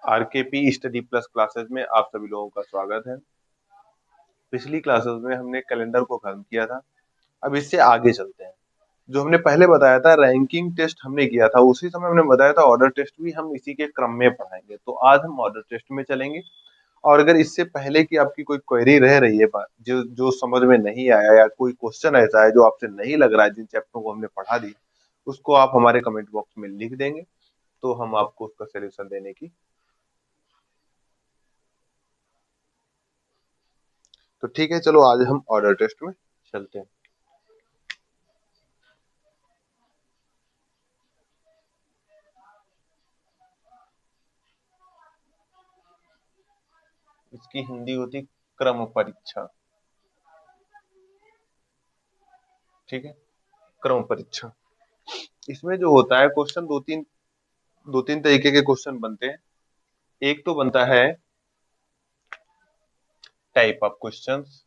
आरकेपी study plus classes में आप सभी लोगों का स्वागत है। पिछली क्लासेस में हमने कैलेंडर को खत्म किया था। अब इससे आगे चलते हैं। जो हमने पहले बताया था रैंकिंग टेस्ट हमने किया था, उसी समय हमने बताया था ऑर्डर टेस्ट भी हम इसी के क्रम में पढ़ाएंगे। तो आज हम ऑर्डर टेस्ट में चलेंगे। और अगर इससे पहले की आपकी कोई क्वेरी रह रही है, जो जो समझ में नहीं आया या कोई क्वेश्चन ऐसा है जो आपसे नहीं लग रहा है जिन चैप्टरों को हमने पढ़ा दिया, उसको आप हमारे कमेंट बॉक्स में लिख देंगे, तो हम आपको उसका सोल्यूशन देने की। तो ठीक है, चलो आज हम ऑर्डर टेस्ट में चलते हैं। इसकी हिंदी होती क्रम परीक्षा। ठीक है, क्रम परीक्षा। इसमें जो होता है क्वेश्चन, दो तीन तरीके के क्वेश्चन बनते हैं। एक तो बनता है टाइप ऑफ क्वेश्चंस।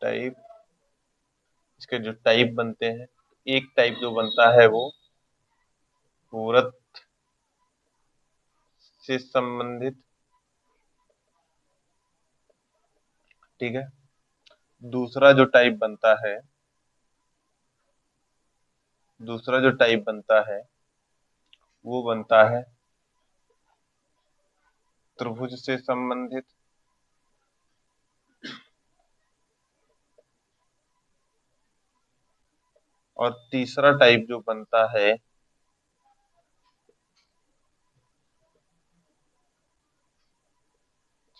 टाइप, इसके जो टाइप बनते हैं, एक टाइप जो बनता है वो व्रत से संबंधित। ठीक है। दूसरा जो टाइप बनता है, दूसरा जो टाइप बनता है वो बनता है त्रिभुज से संबंधित। और तीसरा टाइप जो बनता है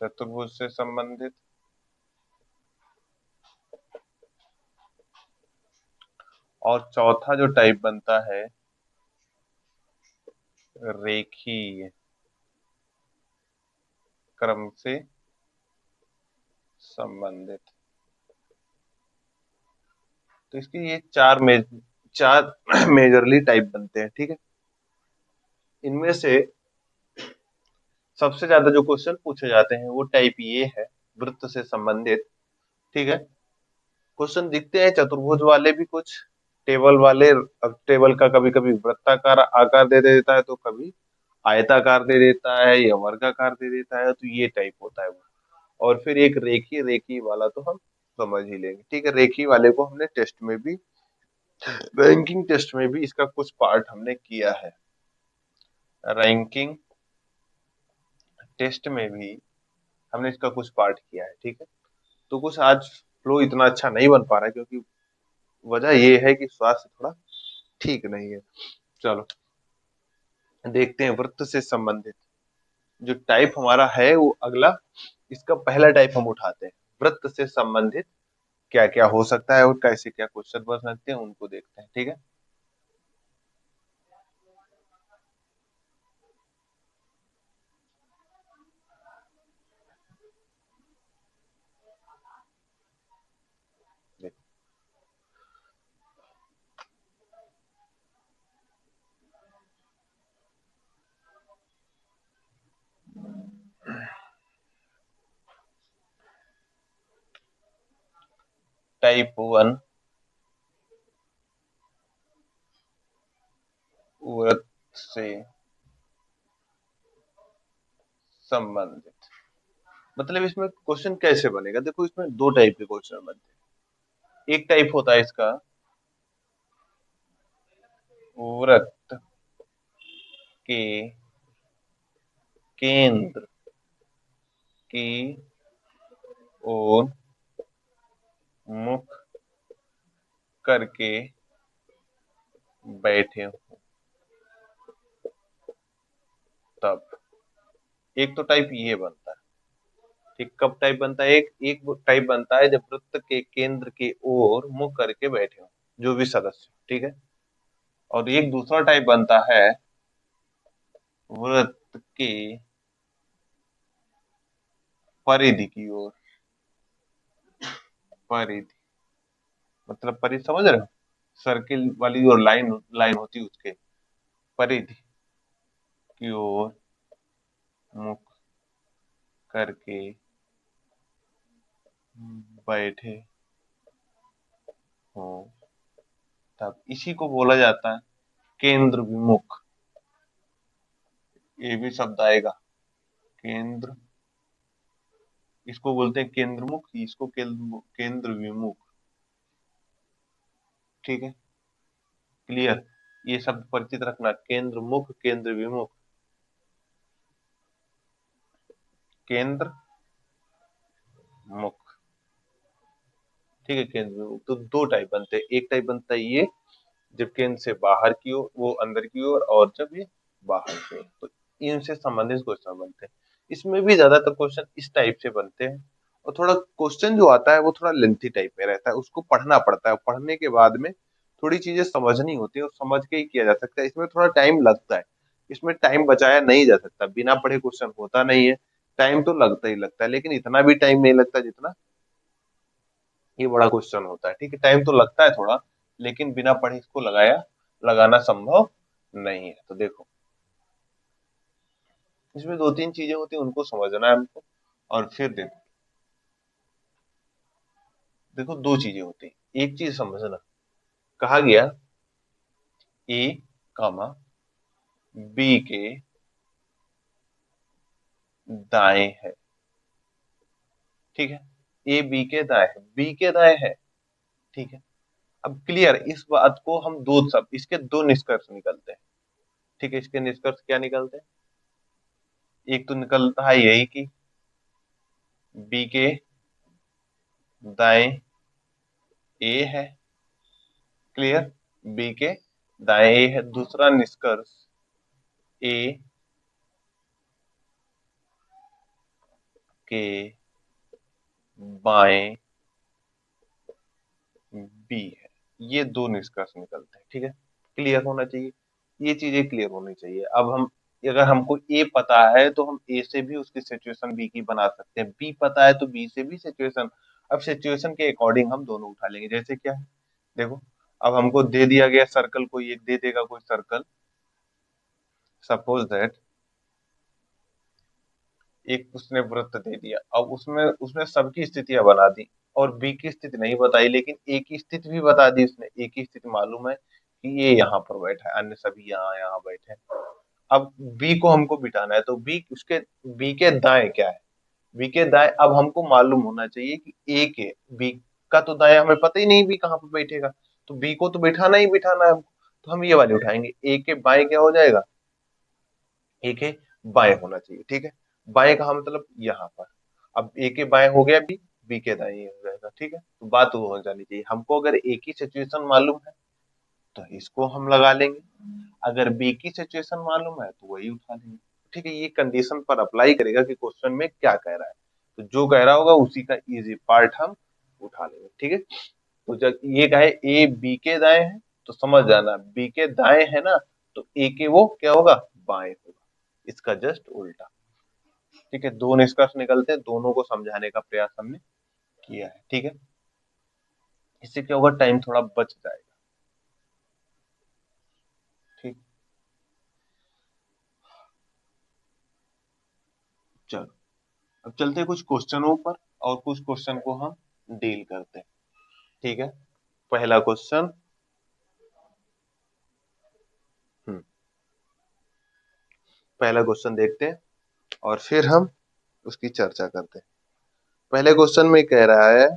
चतुर्भुज से संबंधित। और चौथा जो टाइप बनता है रेखीय क्रम से संबंधित। तो इसके ये चार मेजरली टाइप बनते हैं। ठीक है। इनमें से सबसे ज्यादा जो क्वेश्चन पूछे जाते हैं वो टाइप ये है, वृत्त से संबंधित। ठीक है। क्वेश्चन दिखते हैं चतुर्भुज वाले भी कुछ, टेबल वाले। अब टेबल का कभी कभी वृत्ताकार आकार दे देता है, तो कभी आयताकार दे देता है या वर्गाकार दे देता है, तो ये टाइप होता है वो। और फिर एक रेखी रेखी वाला तो हम समझ ही लेंगे। ठीक है। रेखी वाले को हमने टेस्ट में भी, रैंकिंग टेस्ट में भी इसका कुछ पार्ट हमने किया है। रैंकिंग टेस्ट में भी हमने इसका कुछ पार्ट किया है। ठीक है। तो कुछ आज फ्लो इतना अच्छा नहीं बन पा रहा है, क्योंकि वजह ये है कि स्वास्थ्य थोड़ा ठीक नहीं है। चलो देखते हैं वृत्त से संबंधित जो टाइप हमारा है वो अगला। इसका पहला टाइप हम उठाते हैं, वृत्त से संबंधित क्या क्या हो सकता है और कैसे क्या क्वेश्चन बन सकते हैं, उनको देखते हैं। ठीक है। टाइप वन, वृत्त से संबंधित। मतलब इसमें क्वेश्चन कैसे बनेगा, देखो इसमें दो टाइप के क्वेश्चन बनते हैं। एक टाइप होता है इसका वृत्त के केंद्र की ओर मुख करके बैठे हो, तब। एक तो टाइप ये बनता है। ठीक, कब टाइप बनता है? एक एक टाइप बनता है जब वृत्त के केंद्र की ओर मुख करके बैठे हो जो भी सदस्य। ठीक है। और एक दूसरा टाइप बनता है वृत्त के परिधि की ओर। परिधि मतलब परिधि समझ रहे हो, सर्किल वाली और लाइन लाइन होती है उसके परिधि की ओर मुख करके बैठे हो, तब इसी को बोला जाता है केंद्र विमुख ये भी शब्द आएगा केंद्र, इसको बोलते हैं केंद्रमुख, इसको केंद्र विमुख। ठीक है, क्लियर। ये शब्द परिचित रखना, केंद्र मुख, केंद्र विमुख। केंद्र मुख, ठीक है, केंद्र विमुख। तो दो टाइप बनते हैं, एक टाइप बनता है ये जब केंद्र से बाहर की ओर, वो अंदर की ओर, और जब ये बाहर की ओर, तो इनसे संबंधित क्वेश्चन बनते हैं। इसमें भी ज्यादातर क्वेश्चन इस टाइप से बनते हैं, और थोड़ा क्वेश्चन जो आता है वो थोड़ा लेंथी टाइप में रहता है, उसको पढ़ना पड़ता है, पढ़ने के बाद में थोड़ी चीजें समझनी होती है और समझ के ही किया जा सकता है। इसमें थोड़ा टाइम लगता है, इसमें टाइम बचाया नहीं जा सकता, बिना पढ़े क्वेश्चन होता नहीं है। टाइम तो लगता ही लगता है, लेकिन इतना भी टाइम नहीं लगता जितना ये बड़ा क्वेश्चन होता है। ठीक है, टाइम तो लगता है थोड़ा, लेकिन बिना पढ़े इसको लगाना संभव नहीं है। तो देखो, इसमें दो तीन चीजें होती हैं, उनको समझना है हमको। और फिर देखो, देखो दो चीजें होती हैं, एक चीज समझना, कहा गया ए कामा बी के दाएं है। ठीक है, ए बी के दाएं है, बी के दाएं है। ठीक है, अब क्लियर, इस बात को हम दो सब, इसके दो निष्कर्ष निकलते हैं। ठीक है, इसके निष्कर्ष क्या निकलते हैं? एक तो निकलता है यही कि बी के दाएं ए है। क्लियर, बी के दाएं ए है। दूसरा निष्कर्ष, ए के बाएं बी है। ये दो निष्कर्ष निकलते हैं। ठीक है, क्लियर होना चाहिए, ये चीजें क्लियर होनी चाहिए। अब हम, अगर हमको ए पता है तो हम ए से भी उसकी सिचुएशन बी की बना सकते हैं, बी पता है तो बी से भी सिचुएशन। अब सिचुएशन के अकॉर्डिंग हम दोनों उठा लेंगे। जैसे क्या है, देखो, अब हमको दे दिया गया सर्कल, कोई एक दे देगा कोई सर्कल, सपोज दैट एक उसने वृत्त दे दिया, अब उसमें उसने सबकी स्थितियां बना दी, और बी की स्थिति नहीं बताई, लेकिन ए की स्थिति भी बता दी उसने। ए की स्थिति मालूम है कि ये यहाँ पर बैठा है, अन्य सभी यहाँ यहाँ बैठे हैं। अब बी को हमको बिठाना है, तो बी के दाएं क्या है, बी के दाएं अब हमको मालूम होना चाहिए कि ए के बी का तो दाएं हमें पता ही नहीं बी कहाँ पर बैठेगा, तो बी को तो बिठाना ही बिठाना है हमको। तो हम ये वाले उठाएंगे, ए के बाएं क्या हो जाएगा, ए के बाएं होना चाहिए। ठीक है, बाएं कहा मतलब यहाँ पर। अब ए के बाएं हो गया बी, बी के दाएं हो जाएगा। ठीक है, तो बात वो हो जानी चाहिए। हमको अगर ए की सिचुएशन मालूम है तो इसको हम लगा लेंगे, अगर बी की सिचुएशन मालूम है तो वही उठा लेंगे। ठीक है, ये कंडीशन पर अप्लाई करेगा कि क्वेश्चन में क्या कह रहा है, तो जो कह रहा होगा उसी का इजी पार्ट हम उठा लेंगे। ठीक है, तो जब ये कहे ए बी के दाएं है, तो समझ जाना बी के दाएं है ना, तो ए के वो क्या होगा, बाएं होगा, इसका जस्ट उल्टा। ठीक है, दो निष्कर्ष निकलते हैं, दोनों को समझाने का प्रयास हमने किया है। ठीक है, इससे क्या होगा, टाइम थोड़ा बच जाएगा। ठीक, चलो अब चलते हैं कुछ क्वेश्चनों पर, और कुछ क्वेश्चन को हम डील करते हैं। ठीक है, पहला क्वेश्चन, हम्म पहला क्वेश्चन देखते हैं और फिर हम उसकी चर्चा करते हैं। पहले क्वेश्चन में कह रहा है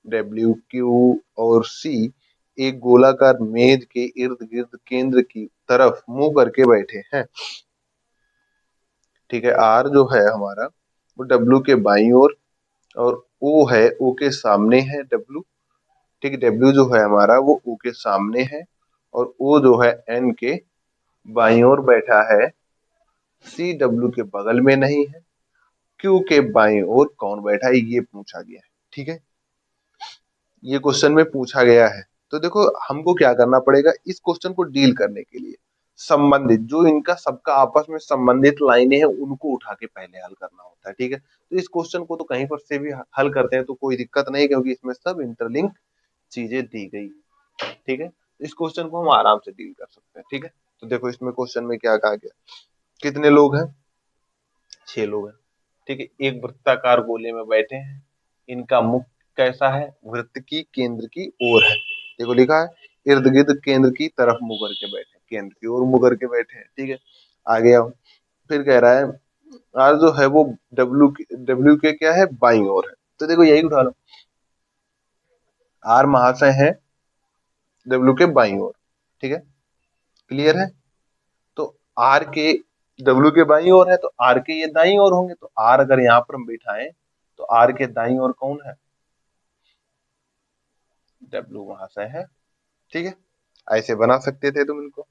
RNOWQ और C एक गोलाकार मेज के इर्द गिर्द केंद्र की तरफ मुंह करके बैठे हैं। ठीक है, R जो है हमारा वो W के बाईं ओर, और O है O के सामने है W। ठीक है, W जो है हमारा वो O के सामने है, और O जो है N के बाईं ओर बैठा है। C W के बगल में नहीं है। Q के बाईं ओर कौन बैठा है, ये पूछा गया है। ठीक है, ये क्वेश्चन में पूछा गया है। तो देखो, हमको क्या करना पड़ेगा इस क्वेश्चन को डील करने के लिए, संबंधित जो इनका सबका आपस में संबंधित लाइनें हैं उनको उठा के पहले हल करना होता है। ठीक है, तो इस क्वेश्चन को तो कहीं पर से भी हल करते हैं तो कोई दिक्कत नहीं, क्योंकि इसमें सब इंटरलिंक चीजें दी गई। ठीक है, इस क्वेश्चन को हम आराम से डील कर सकते हैं। ठीक है, तो देखो इसमें क्वेश्चन में क्या कहा गया, कितने लोग हैं, 6 लोग हैं। ठीक है, एक वृत्ताकार गोले में बैठे हैं, इनका मुख कैसा है, वृत्त की केंद्र की ओर है। देखो लिखा है इर्द गिर्द केंद्र की तरफ मुंह करके बैठे। केंद्र की ओर मुंह करके बैठे हैं। ठीक है, आगे आओ। फिर कह रहा है आर जो है वो डब्ल्यू के क्या है, बाईं ओर है। तो देखो यही उठा लो, आर महाशय है डब्ल्यू के बाईं ओर। ठीक है, क्लियर है। तो आर के डब्ल्यू के बाईं ओर है तो आर के ये दाईं ओर होंगे, तो आर अगर यहाँ पर हम बिठाएं तो आर के दाईं ओर कौन है, डब्ल्यू महाशय है। ठीक है, ऐसे बना सकते थे तुम इनको।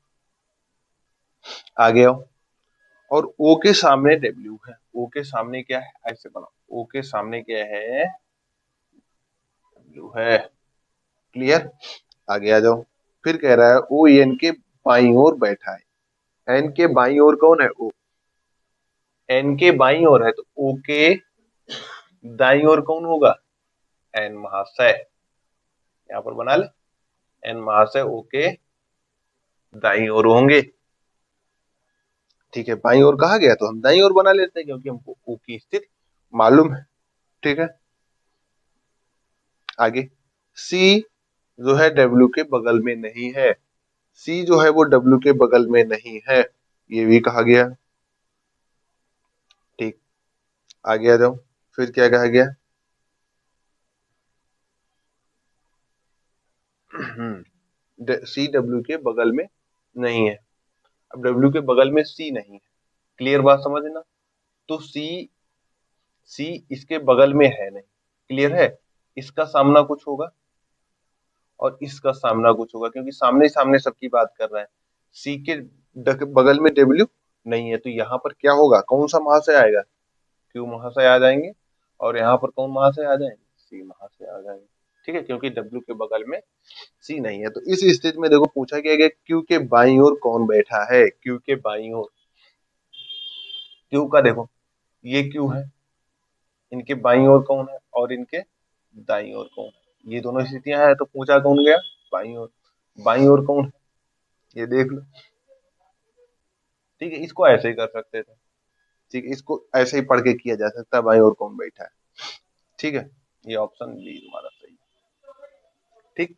आगे आओ, और ओ के सामने डब्ल्यू है, ओ के सामने क्या है, ऐसे बनाओ, ओ के सामने क्या है, डब्ल्यू है। क्लियर, आगे आ जाओ। फिर कह रहा है ओ एन के बाईं ओर बैठा है, एन के बाईं ओर कौन है, ओ। एन के बाईं ओर है तो ओ के दाईं ओर कौन होगा, एन महाशय। यहाँ पर बना ले, एन महाशय ओ के दाईं ओर होंगे। ठीक है, बाईं ओर कहा गया तो हम दाईं ओर बना लेते हैं क्योंकि हमको ओ की स्थिति मालूम है। ठीक है, आगे। सी जो है डब्ल्यू के बगल में नहीं है, सी जो है वो डब्ल्यू के बगल में नहीं है, ये भी कहा गया। ठीक, आगे आ जाओ। फिर क्या कहा गया, सी डब्ल्यू के बगल में नहीं है। अब डब्ल्यू के बगल में सी नहीं है, क्लियर बात समझना। तो सी सी इसके बगल में है नहीं, क्लियर है। इसका सामना कुछ होगा और इसका सामना कुछ होगा, क्योंकि सामने सामने सबकी बात कर रहा है। सी के बगल में डब्ल्यू नहीं है, तो यहाँ पर क्या होगा, कौन सा महाशय आएगा, क्यू महाशय आ जाएंगे। और यहाँ पर कौन महाशय आ जाएंगे, सी महाशय आ जाएंगे। ठीक है, क्योंकि डब्ल्यू के बगल में सी नहीं है। तो इस स्थिति में देखो पूछा गया कि क्यू के बाईं ओर कौन बैठा है, क्यू के बाईं ओर। क्यू का देखो, ये क्यू है, इनके बाईं ओर कौन है और इनके दाईं ओर कौन है, ये दोनों स्थितियां हैं। तो पूछा कौन गया, बाईं ओर। बाईं ओर कौन है, ये देख लो। ठीक है, इसको ऐसे ही कर सकते थे। ठीक है, इसको ऐसे ही पढ़ के किया जा सकता है, बाईं ओर कौन बैठा है। ठीक है, ये ऑप्शन बी तुम्हारा सही है। ठीक,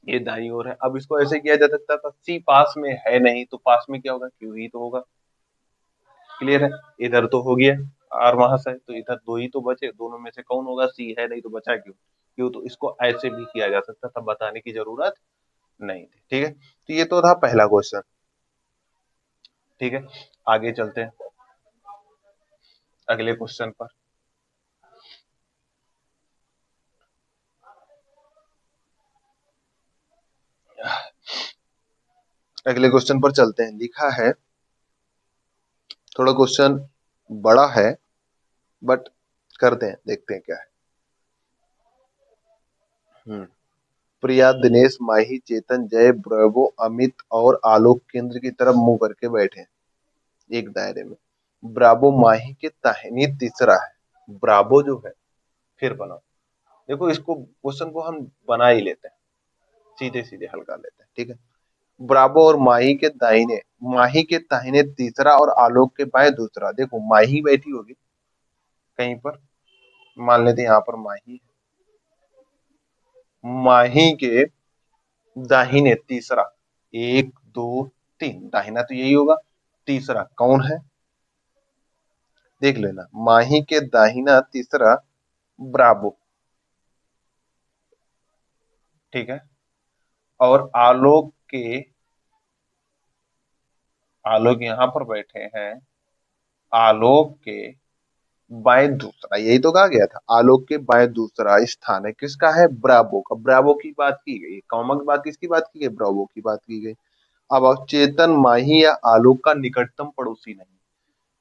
ये दाईं ओर है। अब इसको ऐसे किया जा सकता था, सी पास में है नहीं तो पास में क्या होगा, क्यू ही तो होगा। क्लियर है, इधर तो हो गया आर महाशय, तो इधर दो ही तो बचे, दोनों में से कौन होगा, सी है नहीं तो बचा क्यों, क्यों। तो इसको ऐसे भी किया जा सकता था, बताने की जरूरत नहीं थी। ठीक है, तो ये तो था पहला क्वेश्चन। ठीक है, आगे चलते हैं अगले क्वेश्चन पर। अगले क्वेश्चन पर चलते हैं। लिखा है, थोड़ा क्वेश्चन बड़ा है बट करते हैं, देखते हैं क्या है। प्रिया, दिनेश, माही, चेतन, जय, ब्रवो, अमित और आलोक केंद्र की तरफ मुंह करके बैठे हैं एक दायरे में। ब्रावो माही के दाहिनी तीसरा है, ब्रावो जो है, फिर बनाओ। देखो इसको क्वेश्चन को हम बना ही लेते हैं, सीधे सीधे हल कर लेते हैं। ठीक है, ब्रावो और माही के दाहिने तीसरा और आलोक के बाएं दूसरा। देखो माही बैठी होगी कहीं पर, मान लेते हैं यहाँ पर माही। माही के दाहिने तीसरा, एक दो तीन, दाहिना तो यही होगा, तीसरा कौन है देख लेना। माही के दाहिना तीसरा ब्रावो। ठीक है, और आलोक यहाँ पर बैठे हैं, आलोक के बाएं दूसरा, यही तो कहा गया था, आलोक के बाएं दूसरा स्थान है किसका है, ब्रावो का। ब्रावो की बात की गई, कॉमन बात किसकी बात की गई, ब्रावो की बात की गई। अब चेतन, माही या आलोक का निकटतम पड़ोसी नहीं,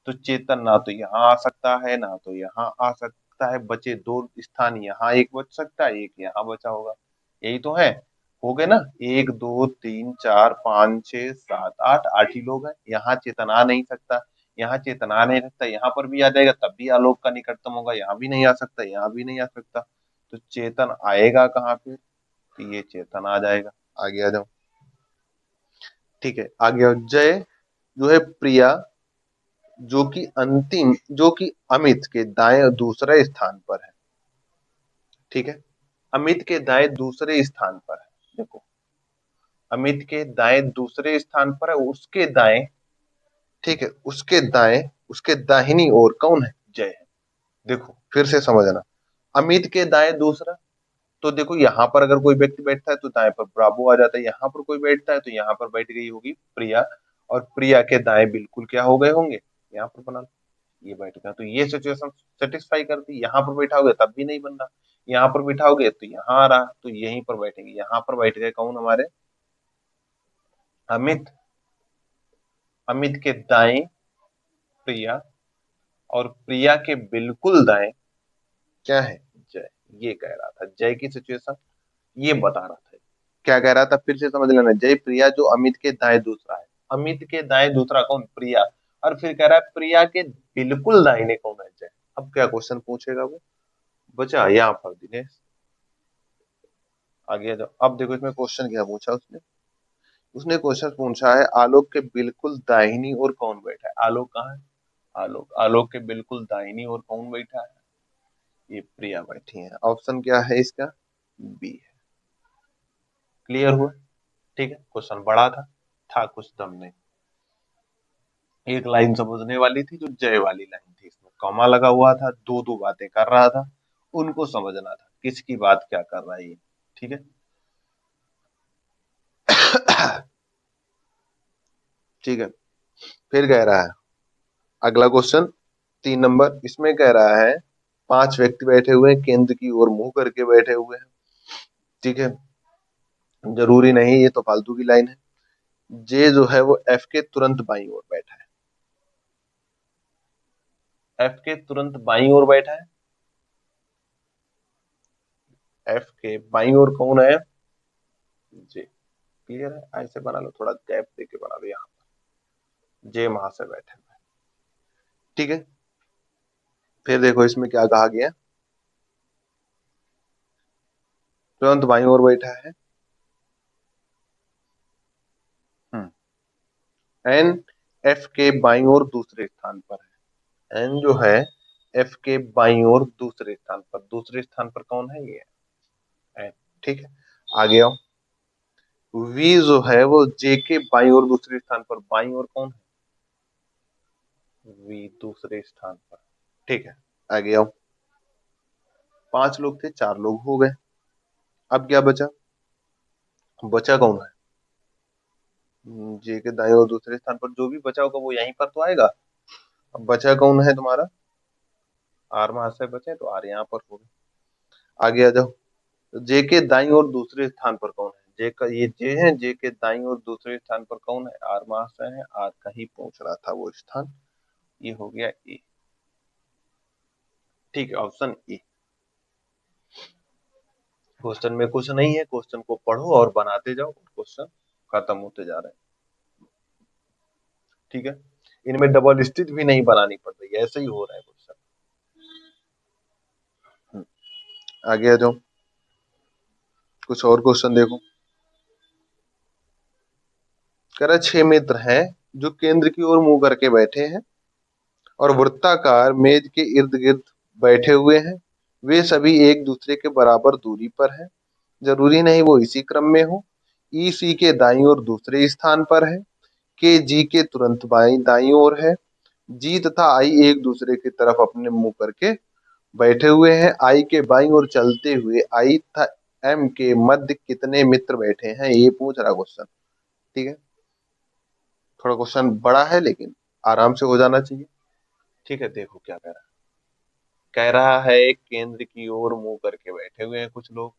तो चेतन ना तो यहाँ आ सकता है ना तो यहाँ आ सकता है, बचे दो स्थान, यहाँ एक बच सकता है, एक यहाँ बचा होगा, यही तो है। हो गए ना, एक दो तीन चार पाँच छह सात आठ, आठ ही लोग हैं। यहाँ चेतन आ नहीं सकता, यहाँ चेतन आ नहीं सकता, यहाँ पर भी आ जाएगा तब भी आलोक का निकटतम होगा, यहाँ भी नहीं आ सकता, यहाँ भी नहीं आ सकता। तो चेतन आएगा कहाँ पे, तो ये चेतन आ जाएगा। आगे आ जाओ। ठीक है, आगे आओ। जय जो है प्रिया, जो कि अमित के दाएं दूसरे स्थान पर है। ठीक है, अमित के दाएं दूसरे स्थान पर है। देखो अमित के दाएं दूसरे स्थान पर है, उसके दाएं, ठीक है, उसके दाएं, उसके दाहिनी ओर कौन है? जय है। देखो फिर से समझना, अमित के दाएं दूसरा, तो देखो यहाँ पर अगर कोई व्यक्ति बैठता है तो दाएं पर ब्रावो आ जाता है, यहाँ पर कोई बैठता है तो यहाँ पर बैठ गई होगी प्रिया, और प्रिया के दाएं बिल्कुल क्या हो गए होंगे? यहाँ पर बना लो, ये बैठ गया, तो ये सिचुएशन सेटिस्फाई करती। यहाँ पर बैठाओगे तब भी नहीं बन रहा, यहाँ पर बैठाओगे तो यहाँ आ रहा, तो यहीं पर बैठेंगे, यहाँ पर बैठ गए कौन हमारे? अमित, अमित के दाएं प्रिया, और प्रिया के बिल्कुल दाएं क्या है? जय। ये कह रहा था जय की सिचुएशन, ये बता रहा था। क्या कह रहा था फिर से समझ लेना, जय प्रिया जो अमित के दाएं दूसरा है, अमित के दाएं दूसरा कौन? प्रिया, और फिर कह रहा है प्रिया के बिल्कुल दाहिने कौन है? जय। अब क्या क्वेश्चन पूछेगा वो? बचा यहाँ पर दिनेश, आगे जाओ। अब देखो इसमें क्वेश्चन क्या पूछा उसने, उसने क्वेश्चन पूछा है आलोक के बिल्कुल दाहिनी ओर कौन बैठा है? आलोक कहाँ है? आलोक, आलोक के बिल्कुल दाहिनी ओर कौन बैठा है? ये प्रिया बैठी है। ऑप्शन क्या है इसका? बी है। क्लियर हुआ? ठीक है, क्वेश्चन बड़ा था कुछ दम नहीं। एक लाइन समझने वाली थी, जो जय वाली लाइन थी, इसमें कॉमा लगा हुआ था, दो दो बातें कर रहा था, उनको समझना था किसकी बात क्या कर रहा है ये। ठीक है। ठीक है, फिर कह रहा है अगला क्वेश्चन 3 नंबर, इसमें कह रहा है 5 व्यक्ति बैठे हुए हैं, केंद्र की ओर मुंह करके बैठे हुए हैं। ठीक है, जरूरी नहीं, ये तो फालतू की लाइन है। जे जो है वो एफ के तुरंत बाईं ओर बैठा है, एफ के तुरंत बाईं ओर बैठा है। एफ के बाईं ओर कौन है? जे। क्लियर है? ऐसे बना लो, थोड़ा गैप देके बना लो, यहाँ पर जे वहां से बैठे हुए हैं। ठीक है, फिर देखो इसमें क्या कहा गया, तुरंत बाईं ओर बैठा है। एन एफ के बाईं ओर दूसरे स्थान पर है, एन जो है एफ के बाईं ओर दूसरे स्थान पर, दूसरे स्थान पर कौन है? ये एन। ठीक है, आगे आओ। वी जो है वो जे के बाईं ओर दूसरे स्थान पर, बाईं ओर कौन है? वी दूसरे स्थान पर। ठीक है, आगे आओ। 5 लोग थे, 4 लोग हो गए, अब क्या बचा? बचा कौन है? जे के दाईं ओर दूसरे स्थान पर, जो भी बचा होगा वो यहीं पर तो आएगा। अब बचा कौन है तुम्हारा? आर वहां से बचे तो आर यहाँ पर होगा। आगे आ जाओ। जे के दाईं ओर दूसरे स्थान पर कौन है? जे का ये जे है, जे के दाईं ओर दूसरे स्थान पर कौन है? आर वहां से है, आर का ही पहुंच रहा था वो स्थान, ये हो गया ए। ठीक है, ऑप्शन ए। क्वेश्चन में कुछ नहीं है, क्वेश्चन को पढ़ो और बनाते जाओ, क्वेश्चन खत्म होते जा रहे हैं। ठीक है, इनमें डबल स्टिच भी नहीं बनानी पड़ रही है, ऐसे ही हो रहा है क्वेश्चन। आगे आ जाओ, कुछ और क्वेश्चन देखो। कह रहा 6 मित्र हैं जो केंद्र की ओर मुंह करके बैठे हैं और वृत्ताकार मेज के इर्द गिर्द बैठे हुए हैं। वे सभी एक दूसरे के बराबर दूरी पर हैं, जरूरी नहीं वो इसी क्रम में हो। ई सी के दाईं ओर दूसरे स्थान पर है, के जी के तुरंत बाईं दाईं ओर है। जी तथा आई एक दूसरे की तरफ अपने मुंह करके बैठे हुए हैं। आई के बाईं ओर चलते हुए आई तथा एम के मध्य कितने मित्र बैठे हैं? ये पूछ रहा क्वेश्चन। ठीक है, थोड़ा क्वेश्चन बड़ा है लेकिन आराम से हो जाना चाहिए। ठीक है, देखो क्या कह रहा है केंद्र की ओर मुंह करके बैठे हुए हैं कुछ लोग।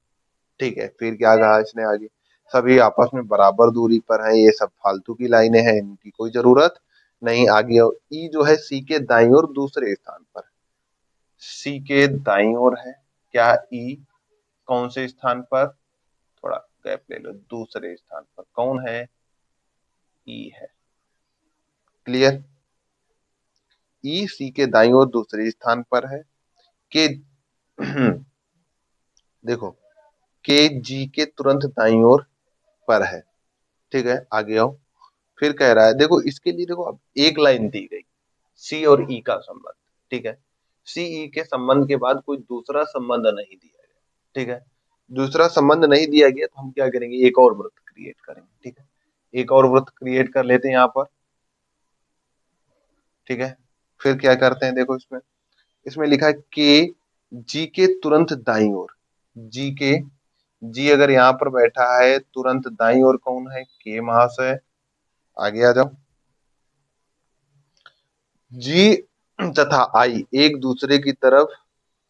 ठीक है, फिर क्या कहा इसने आगे? सभी आपस में बराबर दूरी पर हैं, ये सब फालतू की लाइनें हैं, इनकी कोई जरूरत नहीं। आगे ई जो है सी के दाईं ओर दूसरे स्थान पर, सी के दाईं ओर है, क्या ई कौन से स्थान पर? थोड़ा गैप ले लो, दूसरे स्थान पर कौन है? ई है। क्लियर? ई सी के दाईं ओर दूसरे स्थान पर है, के देखो के जी के तुरंत दाईं ओर पर है। ठीक है, आगे आओ। फिर कह रहा है देखो इसके लिए, देखो अब एक लाइन दी गई, सी और ई का संबंध। ठीक है, सी ई के संबंध के बाद कोई दूसरा संबंध नहीं दिया गया। ठीक है, दूसरा संबंध नहीं दिया गया तो हम क्या करेंगे? एक और वृत्त क्रिएट करेंगे। ठीक है, एक और वृत्त क्रिएट कर लेते हैं यहाँ पर। ठीक है, फिर क्या करते हैं, देखो इसमें इसमें लिखा है के जी के तुरंत दाईं ओर। जी के जी अगर यहाँ पर बैठा है, तुरंत दाईं ओर कौन है, के महाशय। आगे आ जाओ। जी तथा आई एक दूसरे की तरफ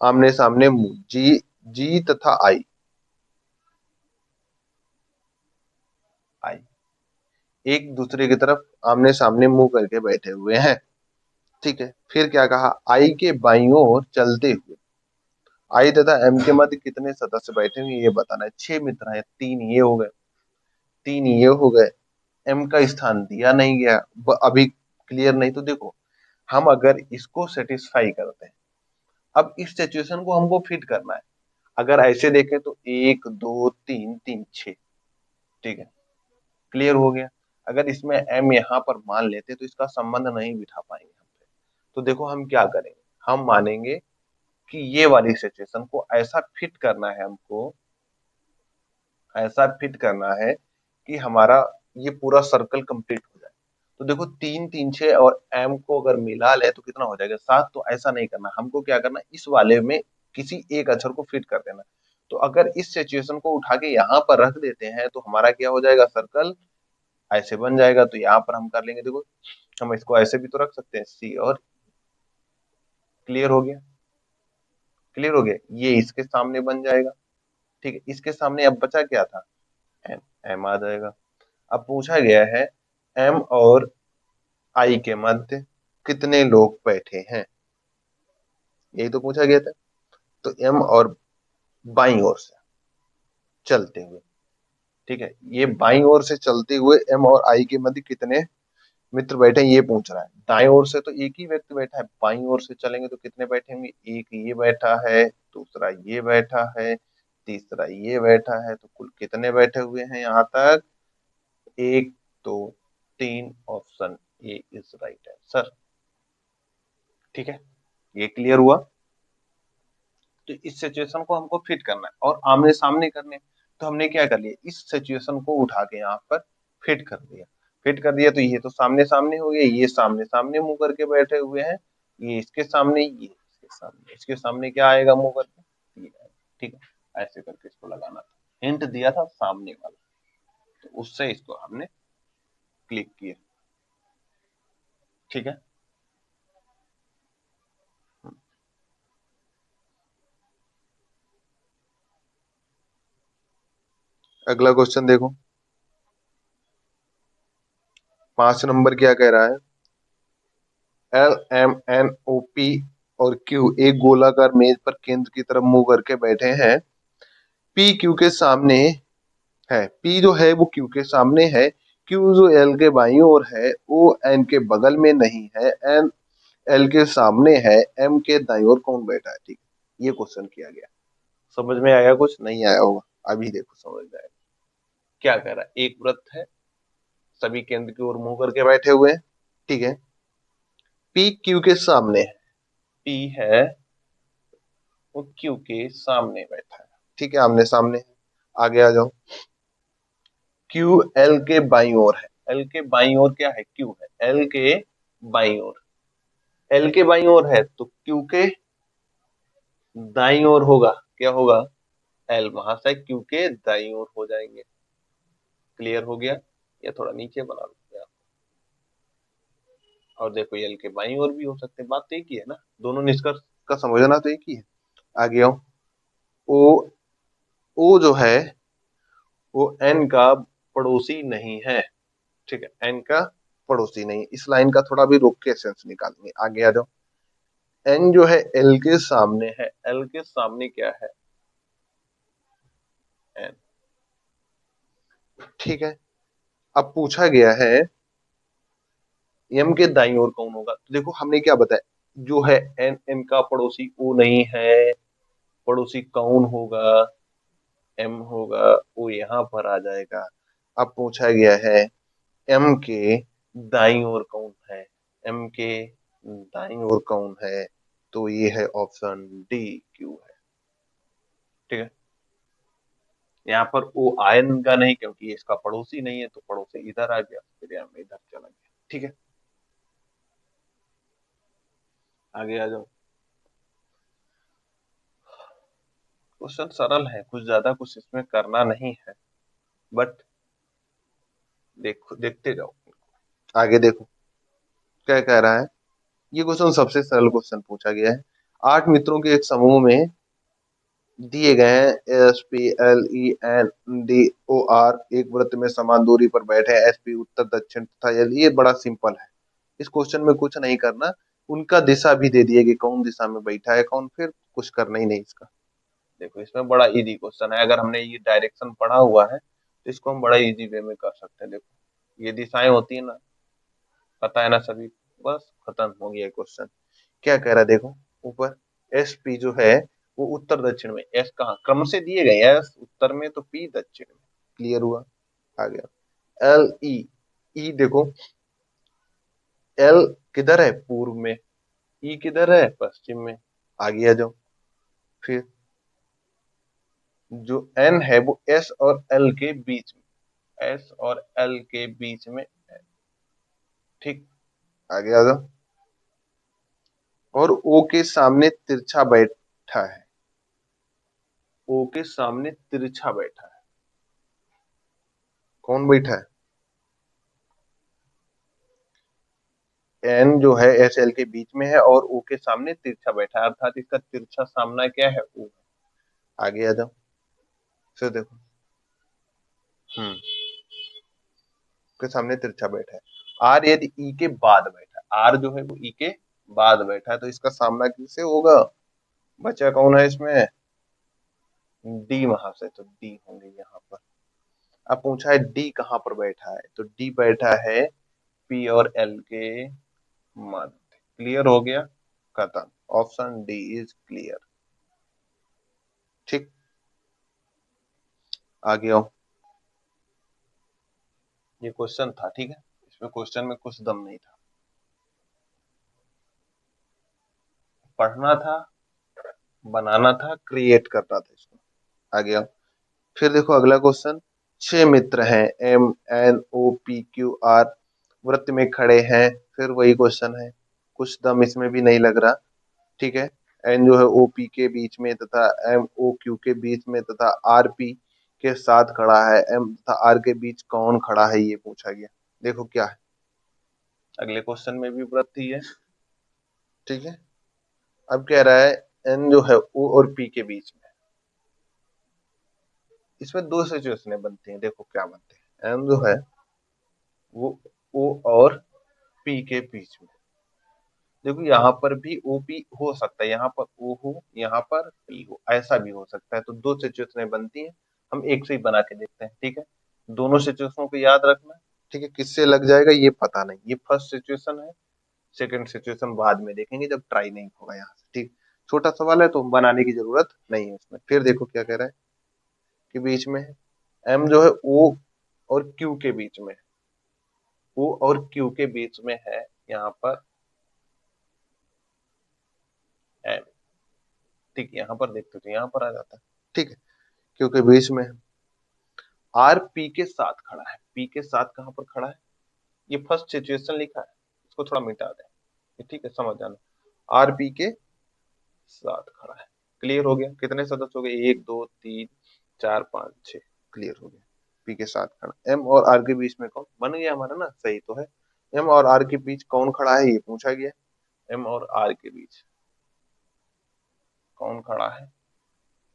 आमने सामने मुंह। जी जी तथा आई एक दूसरे की तरफ आमने सामने मुंह करके बैठे हुए हैं। ठीक है, फिर क्या कहा, आई के बाईं ओर चलते हुए। आई तथा एम के मध्य कितने सदस्य बैठे हुए ये बताना है। 6 मित्र हैं, 3 ये हो गए, 3 ये हो गए। एम का स्थान दिया नहीं गया, अभी क्लियर नहीं। तो देखो, हम अगर इसको सेटिस्फाई करते हैं, अब इस सिचुएशन को हमको फिट करना है। अगर ऐसे देखें तो 1 2 3 3 6। ठीक है, क्लियर हो गया। अगर इसमें एम यहाँ पर मान लेते तो इसका संबंध नहीं बिठा पाएंगे हम पे। तो देखो हम क्या करेंगे, हम मानेंगे कि ये वाली सिचुएशन को ऐसा फिट करना है, हमको ऐसा फिट करना है कि हमारा ये पूरा सर्कल कंप्लीट हो जाए। तो देखो 3 3 6 और एम को अगर मिला ले तो कितना हो जाएगा, 7। तो ऐसा नहीं करना, हमको क्या करना, इस वाले में किसी एक अक्षर को फिट कर देना। तो अगर इस सिचुएशन को उठा के यहाँ पर रख देते हैं तो हमारा क्या हो जाएगा, सर्कल ऐसे बन जाएगा। तो यहाँ पर हम कर लेंगे, देखो हम इसको ऐसे भी तो रख सकते हैं, सी और। क्लियर हो गया, क्लियर हो गया, ये इसके सामने बन जाएगा। ठीक है, इसके सामने अब बचा क्या था, एम। एम आ जाएगा। अब पूछा गया है एम और आई के मध्य कितने लोग बैठे हैं, यही तो पूछा गया था। तो एम और बाईं ओर से चलते हुए, ठीक है, ये बाईं ओर से चलते हुए एम और आई के मध्य कितने मित्र बैठे हैं ये पूछ रहा है। दाएं ओर से तो एक ही व्यक्ति बैठा है, बाईं ओर से चलेंगे तो कितने बैठे होंगे, एक ये बैठा है, दूसरा ये बैठा है, तीसरा ये बैठा है। तो कुल कितने बैठे हुए हैं यहाँ तक, 1 2 3। Option A is right answer. ठीक है, ये क्लियर हुआ। तो इस सिचुएशन को हमको फिट करना है और आमने सामने करने। तो हमने क्या कर लिया, इस सिचुएशन को उठा के यहाँ पर फिट कर दिया। फिट कर दिया तो ये तो सामने सामने हो गया, ये सामने सामने मुंह करके बैठे हुए हैं, ये इसके सामने, ये इसके सामने। इसके सामने क्या आएगा, मुंह करके ये आएगा। ठीक है, ऐसे करके इसको लगाना था, हिंट दिया था सामने वाला, तो उससे इसको हमने क्लिक किया। ठीक है, अगला क्वेश्चन देखो। 5 नंबर क्या कह रहा है, L M N O P और क्यू एक गोलाकार मेज पर केंद्र की तरफ मुंह करके बैठे हैं। पी क्यू के सामने है, पी जो है वो क्यू के सामने है, क्यू जो एल के बाईं ओर है, वो एन के बगल में नहीं है, एन एल के सामने है, एम के दाईं ओर कौन बैठा है। ठीक है, ये क्वेश्चन किया गया। समझ में आया, कुछ नहीं आया होगा, अभी देखो समझ में आएगा। क्या कह रहा है, एक वृत्त है, सभी केंद्र की ओर मुंह करके बैठे हुए हैं। ठीक है, पी क्यू के सामने है, पी है वो क्यू के सामने बैठा है। ठीक है, आमने सामने है। आगे आ जाओ। क्यू एल के बाईं ओर है, एल के बाईं ओर क्या है, क्यू है, एल के बाईं ओर, एल के बाईं ओर है तो क्यू के दाईं ओर होगा, क्या होगा, एल महाशय क्यू के दाईं ओर हो जाएंगे। क्लियर हो गया, या थोड़ा नीचे बना लो आप। और देखो एल के बाईं ओर भी हो सकते हैं, बात तो एक ही है ना, दोनों निष्कर्ष का समझना तो एक ही है। आगे आओ। ओ ओ जो है वो एन का पड़ोसी नहीं है। ठीक है, एन का पड़ोसी नहीं, इस लाइन का थोड़ा भी रोक के सेंस निकालेंगे। आगे आ जाओ। एन जो है एल के सामने है, एल के सामने क्या है, एन। ठीक है, अब पूछा गया है एम के दाईं ओर कौन होगा। तो देखो हमने क्या बताया, जो है एन, एन का पड़ोसी वो नहीं है, पड़ोसी कौन होगा, एम होगा, वो यहाँ पर आ जाएगा। अब पूछा गया है एम के दाईं ओर कौन है, एम के दाईं ओर कौन है, तो ये है ऑप्शन डी, क्यू है। ठीक है, यहाँ पर ओ आयन का नहीं, क्योंकि ये इसका पड़ोसी नहीं है, तो पड़ोसी इधर आ गया, फिर यहाँ में इधर चला गया। ठीक है, आगे आ जाओ। क्वेश्चन सरल है, कुछ ज्यादा कुछ इसमें करना नहीं है, बट देखो, देखते जाओ। आगे देखो क्या कह रहा है। ये क्वेश्चन सबसे सरल क्वेश्चन पूछा गया है। 8 मित्रों के एक समूह में दिए गए हैं S P L E N D O R, एक वृत्त में समान दूरी पर बैठे हैं, एस पी उत्तर दक्षिण तथा एल। ये बड़ा सिंपल है, इस क्वेश्चन में कुछ नहीं करना। उनका दिशा भी दे दिए कि कौन दिशा में बैठा है कौन, फिर कुछ करना ही नहीं इसका। देखो इसमें बड़ा इजी क्वेश्चन है, अगर हमने ये डायरेक्शन पढ़ा हुआ है तो इसको हम बड़ा इजी वे में कर सकते हैं। देखो ये दिशाएं होती है ना, पता है ना सभी, बस खत्म हो गया क्वेश्चन। क्या कह रहा है देखो, ऊपर एस पी जो है वो उत्तर दक्षिण में, एस कहाँ क्रम से दिए गए, एस उत्तर में तो पी दक्षिण में। क्लियर हुआ, आ गया। एल ई, ई देखो एल किधर है, पूर्व में, ई किधर है, पश्चिम में। आगे आ जाओ। फिर जो एन है वो एस और एल के बीच में, एस और एल के बीच में है। ठीक, आगे आ जाओ। और ओ के सामने तिरछा बैठा है, ओ के सामने तिरछा बैठा है। कौन बैठा है, एन जो है एस एल के बीच में है और ओ के सामने तिरछा बैठा है, अर्थात इसका तिरछा सामना क्या है, ओ। आगे आ जाओ, फिर देखो। हम्म, के सामने तिरछा बैठा है। आर यदि ई के बाद बैठा है, आर जो है वो ई के बाद बैठा है, तो इसका सामना किससे होगा, बचा कौन है इसमें, डी वहां से, तो डी होंगे यहाँ पर। अब पूछा है डी कहाँ पर बैठा है, तो डी बैठा है पी और एल के मध्य। क्लियर हो गया, खत्म। Option D is clear. ठीक, आगे आओ। ये क्वेश्चन था, ठीक है, इसमें क्वेश्चन में कुछ दम नहीं था, पढ़ना था, बनाना था, क्रिएट करना था इसको। आगे आओ। फिर देखो अगला क्वेश्चन। 6 मित्र हैं, M N O P Q R वृत्त में खड़े हैं, फिर वही क्वेश्चन है, कुछ दम इसमें भी नहीं लग रहा। ठीक है, एन जो है ओ पी के बीच में तथा एम ओ क्यू के बीच में तथा आर पी के साथ खड़ा है, एम तथा आर के बीच कौन खड़ा है, ये पूछा गया। देखो क्या है, अगले क्वेश्चन में भी वृत्त ही है। ठीक है, अब कह रहा है एन जो है ओ और पी के बीच में, इसमें दो सिचुएशनें बनती हैं। देखो क्या बनते हैं, एन जो है वो ओ और पी के बीच में। देखो यहाँ पर भी ओपी हो सकता है, यहाँ पर ओ हो, यहाँ पर पी हो, ऐसा भी हो सकता है, तो दो सिचुएशनें बनती हैं। हम एक से ही बना के देखते हैं। ठीक है, दोनों सिचुएशनों को याद रखना। ठीक है, किससे लग जाएगा ये पता नहीं, ये फर्स्ट सिचुएशन है, सेकंड सिचुएशन बाद में देखेंगे जब ट्राई नहीं होगा यहाँ से। ठीक, छोटा सवाल है तो बनाने की जरूरत नहीं है इसमें। फिर देखो क्या कह रहा है कि बीच में है, एम जो है ओ और क्यू के बीच में, ओ और क्यू के बीच में है यहाँ पर एम। ठीक, यहाँ पर देखते तो यहाँ पर आ जाता है। ठीक है, क्योंकि बीच में आर पी के साथ खड़ा है, पी के साथ कहां पर खड़ा है, ये फर्स्ट सिचुएशन लिखा है, इसको थोड़ा मिटा दें। ठीक है, समझ जाना, आर पी के साथ खड़ा है। क्लियर हो गया, कितने सदस्य हो गए, 1 2 3 4 5 6। क्लियर हो गया, पी के साथ खड़ा। एम और आर के बीच में कौन, बन गया हमारा ना, सही तो है। एम और आर के बीच कौन खड़ा है ये पूछा गया, एम और आर के बीच कौन खड़ा है,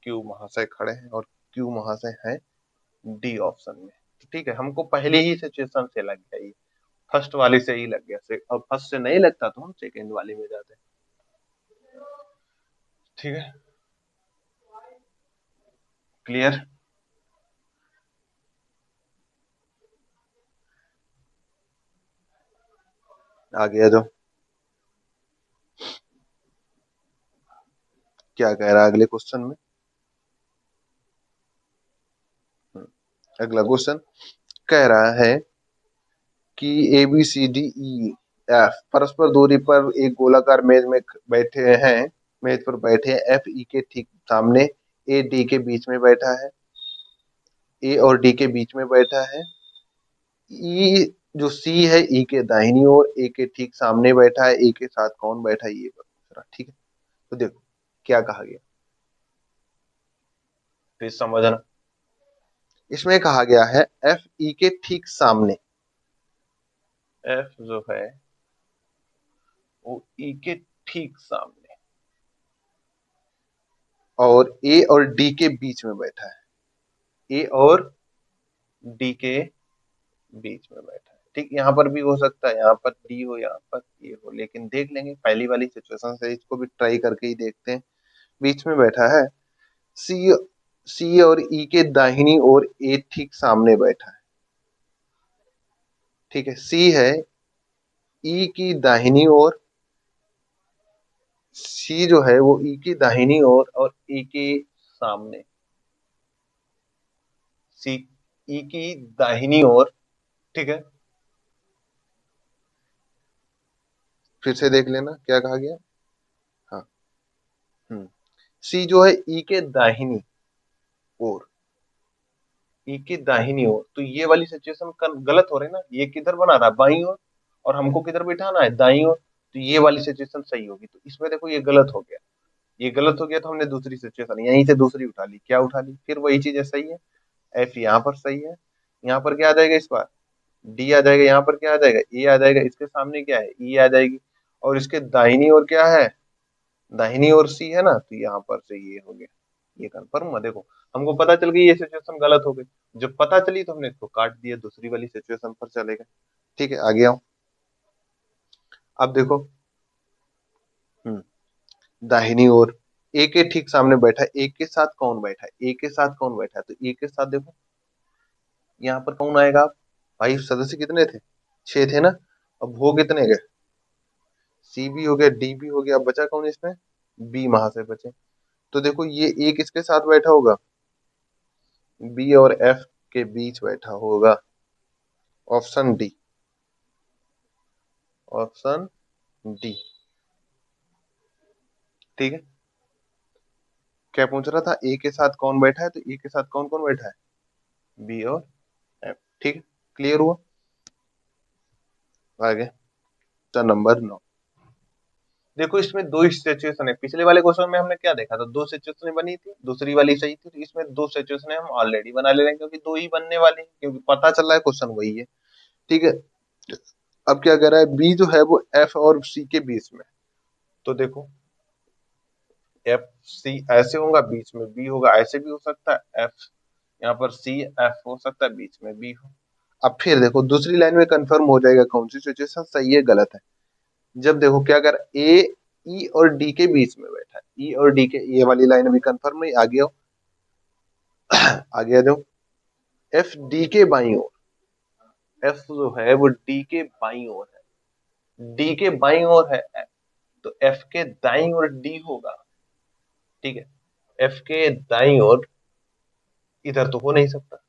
क्यू महाशय खड़े हैं, और क्यू महाशय है डी ऑप्शन में। तो ठीक है, हमको पहले ही सिचुएशन से लग गया ये, फर्स्ट वाली से ही लग गया से, अब फर्स्ट से नहीं लगता तो हम सेकेंड वाली में जाते हैं। ठीक है, क्लियर, आगे आ जाओ। क्या कह रहा है अगले क्वेश्चन में, अगला क्वेश्चन कह रहा है कि A B C D E F परस्पर दूरी पर एक गोलाकार मेज में बैठे हैं, मेज पर बैठे हैं, एफ ई के ठीक सामने ए डी के बीच में बैठा है। ए और डी के बीच में बैठा है। ई जो सी है ई के दाहिनी ओर, ए के ठीक सामने बैठा है। ए के साथ कौन बैठा है ये पूछ रहा, ठीक है। तो देखो क्या कहा गया, फिर समझना। इसमें कहा गया है एफ ई के ठीक सामने, एफ जो है वो ई के ठीक सामने और ए और डी के बीच में बैठा है। ए और डी के बीच में बैठा है, ठीक। यहाँ पर भी हो सकता है, यहाँ पर डी हो, यहाँ पर ए हो, लेकिन देख लेंगे पहली वाली सिचुएशन से, इसको भी ट्राई करके ही देखते हैं। बीच में बैठा है। सी सी और ई के दाहिनी ओर ए ठीक सामने बैठा है, ठीक है। सी है ई की दाहिनी ओर, सी जो है वो ई की दाहिनी ओर और ई के सामने, सी ई की दाहिनी ओर, ठीक है। फिर से देख लेना क्या कहा गया। हाँ, सी जो है ई के दाहिनी ओर, ई की दाहिनी ओर, तो ये वाली सिचुएशन गलत हो रही है ना। ये किधर बना रहा है, बाईं ओर, और हमको किधर बिठाना है, दाईं ओर। तो ये वाली सिचुएशन सही होगी। तो इसमें देखो ये गलत हो गया, ये गलत हो गया, तो हमने दूसरी सिचुएशन यहीं से दूसरी उठा ली। क्या उठा ली, फिर वही चीज है, सही है। एफ यहाँ पर सही है। यहाँ पर क्या आ जाएगा, इस बार डी आ जाएगा। यहाँ पर क्या आ जाएगा, ए आ जाएगा। इसके सामने क्या है, ई आ जाएगी। और इसके दाहिनी ओर क्या है, दाहिनी ओर सी है ना, तो यहाँ पर से ये हो गया। ये कंफर्म है। देखो हमको पता चल गई ये सिचुएशन गलत हो गई। जब पता चली तो हमने इसको काट दिया, दूसरी वाली सिचुएशन पर चलेगा, ठीक है। आगे आओ। अब देखो, दाहिनी ओर ए के ठीक सामने बैठा है। ए के साथ कौन बैठा है, ए के साथ कौन बैठा है, तो ए के साथ देखो यहाँ पर कौन आएगा। भाई सदस्य कितने थे, 6 थे ना। अब हो कितने गए, सी भी हो गया, डी भी हो गया, अब बचा कौन इसमें, बी वहां से बचे। तो देखो ये ए किसके साथ बैठा होगा, बी और एफ के बीच बैठा होगा। ऑप्शन डी, ऑप्शन डी, ठीक है। क्या पूछ रहा था, ए के साथ कौन बैठा है, तो ए के साथ कौन कौन बैठा है, बी और एफ, ठीक है। क्लियर हुआ। आगे तो नंबर 9। देखो इसमें दो सिचुएशन है। पिछले वाले क्वेश्चन में हमने क्या देखा था, दो सिचुएशन बनी थी, दूसरी वाली सही थी। तो इसमें दो सिचुएशन हम ऑलरेडी बना ले रहे हैं, क्योंकि दो ही बनने वाली है, क्योंकि पता चल रहा है क्वेश्चन वही है, ठीक है। अब क्या कर रहा है, बी जो है वो एफ और सी के बीच में। तो देखो एफ सी ऐसे होगा, बीच में बी होगा, ऐसे भी हो सकता है। एफ यहाँ पर सी एफ हो सकता है, बीच में बी हो। अब फिर देखो दूसरी लाइन में कंफर्म हो जाएगा कौन सी सिचुएशन सही है गलत है। जब देखो क्या कर, ए ई और डी के बीच में बैठा है, ई और डी के, ये वाली लाइन अभी कंफर्म नहीं। आगे आओ, आगे आ जाओ। एफ डी के बाई ओर, एफ जो है वो डी के बाई ओर है, डी के बाई ओर है F, तो एफ के दाई ओर डी होगा, ठीक है। एफ के दाई ओर इधर तो हो नहीं सकता,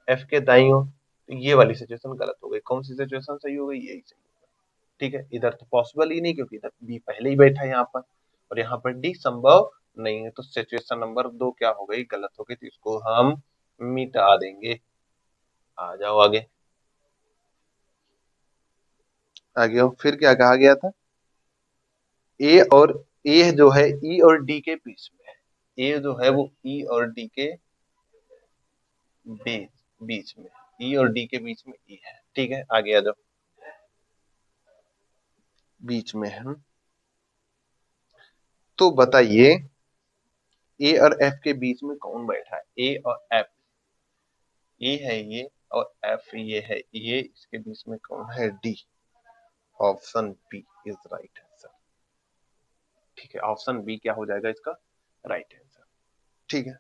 एफ के दाई ओर। तो ये वाली सिचुएशन गलत हो गई। कौन सी सिचुएशन सही हो गई, यही सही होगा, ठीक है। इधर तो पॉसिबल ही नहीं, क्योंकि इधर बी पहले ही बैठा है यहाँ पर, और यहाँ पर डी संभव नहीं है। तो सिचुएशन नंबर 2 क्या हो गई, गलत हो गई। तो इसको हम मिटा देंगे। आ जाओ आगे, आगे आओ। फिर क्या कहा गया था, ए और ए जो है ई और डी के बीच में है। ए जो है वो ई और डी के बीच बीच में, ई और डी के बीच में ई है, ठीक है। आगे आ जाओ, बीच में है। तो बताइए ए और एफ के बीच में कौन बैठा है, ए और एफ, ए है ये और एफ ये है, ये इसके बीच में कौन है, D. Option B is right answer, ठीक है। ऑप्शन बी क्या हो जाएगा इसका राइट आंसर, ठीक है।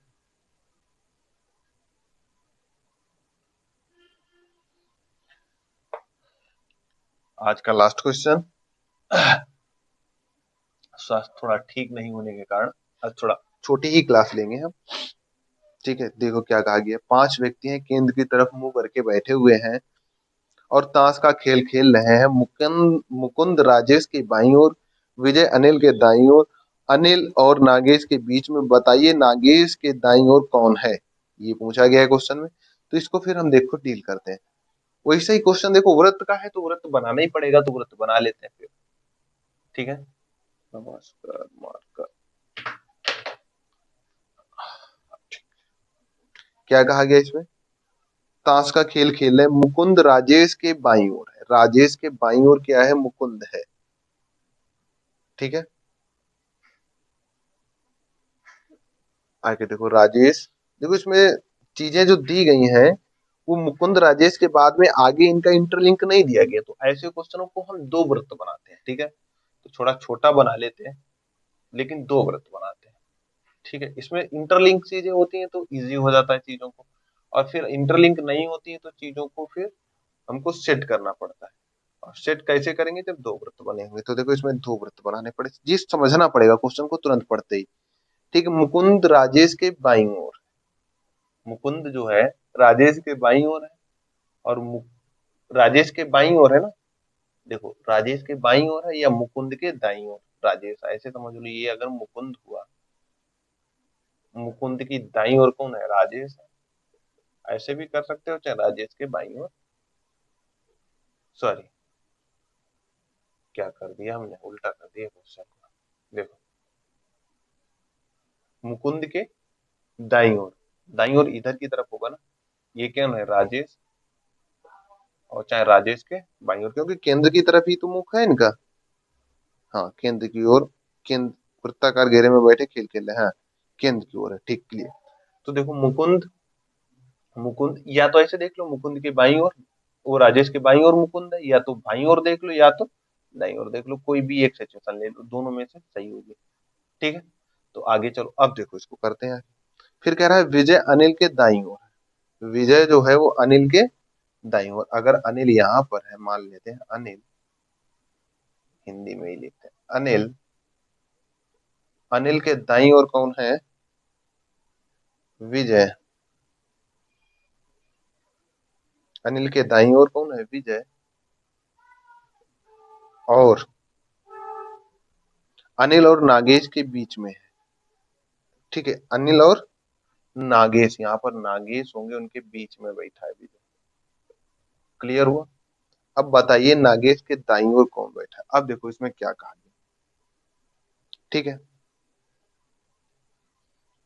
आज का लास्ट क्वेश्चन। स्वास्थ्य थोड़ा ठीक नहीं होने के कारण आज थोड़ा छोटी ही क्लास लेंगे हम, ठीक है। देखो क्या कहा गया, 5 व्यक्ति हैं, केंद्र की तरफ मुंह करके बैठे हुए हैं और ताश का खेल खेल रहे हैं। मुकुंद मुकुंद राजेश के बाईं ओर, विजय अनिल के दाईं ओर, अनिल और नागेश के बीच में। बताइए नागेश के दाईं ओर कौन है, ये पूछा गया है क्वेश्चन में। तो इसको फिर हम देखो डील करते हैं। वैसे ही क्वेश्चन देखो वृत्त का है तो वृत्त बनाना ही पड़ेगा, तो वृत्त बना लेते हैं फिर। ठीक है, नमस्कार मार्कर। क्या कहा गया इसमें? ताश का खेल खेल रहे हैं, मुकुंद राजेश के बाईं ओर है, राजेश के बाईं ओर क्या है? मुकुंद है। ठीक है, आगे देखो राजेश, देखो इसमें चीजें जो दी गई हैं वो मुकुंद राजेश के बाद में आगे इनका इंटरलिंक नहीं दिया गया, तो ऐसे क्वेश्चनों को हम दो वृत्त बनाते हैं। ठीक है, तो थोड़ा छोटा बना लेते हैं लेकिन दो वृत्त बनाते हैं। ठीक है, इसमें इंटरलिंक चीजें होती हैं तो इजी हो जाता है चीजों को, और फिर इंटरलिंक नहीं होती है तो चीजों को फिर हमको सेट करना पड़ता है। और सेट कैसे करेंगे? जब दो वृत्त बने होंगे। तो देखो इसमें दो वृत्त बनाने पड़े, जिस समझना पड़ेगा क्वेश्चन को तुरंत पढ़ते ही। ठीक है, मुकुंद राजेश के बाईं ओर, मुकुंद जो है राजेश के बाईं ओर है, और राजेश के बाईं ओर है ना, देखो राजेश के बाईं ओर है या मुकुंद के दाईं ओर राजेश, ऐसे समझ लो। ये अगर मुकुंद हुआ, मुकुंद की दाईं ओर कौन है? राजेश है। ऐसे भी कर सकते हो, चाहे राजेश के बाईं ओर, सॉरी क्या कर दिया हमने, उल्टा कर दिया क्वेश्चन को। देखो मुकुंद के दाईं ओर, दाईं ओर इधर की तरफ होगा ना, ये क्या है? राजेश। और चाहे राजेश के बाईं ओर, क्योंकि केंद्र की तरफ ही तो मुख है इनका। हाँ केंद्र की ओर, केंद्र वृत्ताकार घेरे में बैठे खेल खेल रहे हैं। हाँ केंद्र की ओर है, ठीक क्लियर। तो देखो मुकुंद, मुकुंद या तो ऐसे देख लो मुकुंद के बाईं ओर, वो राजेश के बाईं ओर मुकुंद है, या तो बाईं ओर देख लो या तो दाईं ओर देख लो, कोई भी एक सिचुएशन ले लो, दोनों में से सही होगी। ठीक है, तो आगे चलो, अब देखो इसको करते हैं। फिर कह रहा है विजय अनिल के दाईं ओर है। विजय जो है वो अनिल के दाईं ओर, अगर अनिल यहाँ पर है, मान लेते हैं अनिल, हिंदी में ही लिखते हैं अनिल, अनिल के दाईं ओर कौन है? विजय। अनिल के दाईं ओर कौन है? विजय। और अनिल और नागेश के बीच में है। ठीक है, अनिल और नागेश, यहाँ पर नागेश होंगे, उनके बीच में बैठा है विजय। क्लियर हुआ? अब बताइए नागेश के दाईं ओर कौन बैठा है? अब देखो इसमें क्या कहा गया। ठीक है,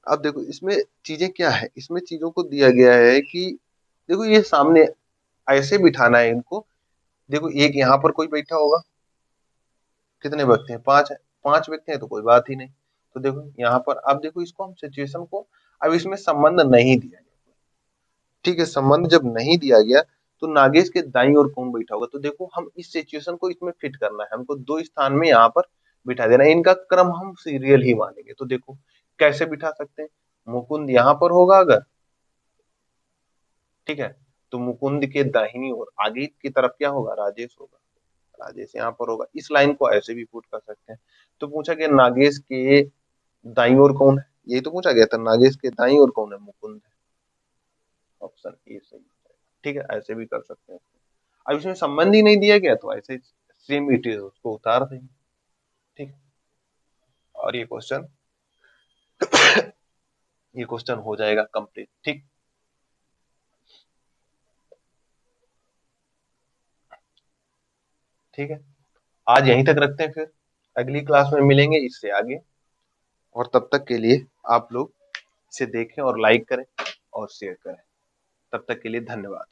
अब देखो इसमें चीजें क्या है, इसमें चीजों को दिया गया है कि देखो ये सामने ऐसे बिठाना है इनको। देखो एक यहाँ पर कोई बैठा होगा, कितने व्यक्ति हैं? पांच है, पांच व्यक्ति हैं तो कोई बात ही नहीं। तो देखो यहाँ पर, अब देखो इसको हम सिचुएशन को, अब इसमें संबंध नहीं दिया गया। ठीक है, संबंध जब नहीं दिया गया तो नागेश के दाईं ओर कौन बैठा होगा? तो देखो हम इस सिचुएशन को इसमें फिट करना है, हमको दो स्थान में यहाँ पर बिठा देना है, इनका क्रम हम सीरियल ही मानेंगे। तो देखो कैसे बिठा सकते हैं? मुकुंद यहाँ पर होगा अगर, ठीक है, तो मुकुंद के दाहिनी ओर आगे की तरफ क्या होगा? राजेश होगा। राजेश यहाँ पर होगा, इस लाइन को ऐसे भी पुट कर सकते हैं। तो पूछा गया नागेश के दाईं ओर कौन है, यही तो पूछा गया था, नागेश के दाईं ओर कौन है? मुकुंद है। ऑप्शन ए सही है। ठीक है, ऐसे भी कर सकते हैं। अब इसमें संबंध ही नहीं दिया गया तो ऐसे सेम इट इज, उसको उतार देंगे। ठीक है, और ये क्वेश्चन हो जाएगा कंप्लीट। ठीक, ठीक है, आज यहीं तक रखते हैं, फिर अगली क्लास में मिलेंगे इससे आगे। और तब तक के लिए आप लोग इसे देखें और लाइक करें और शेयर करें। तब तक के लिए धन्यवाद।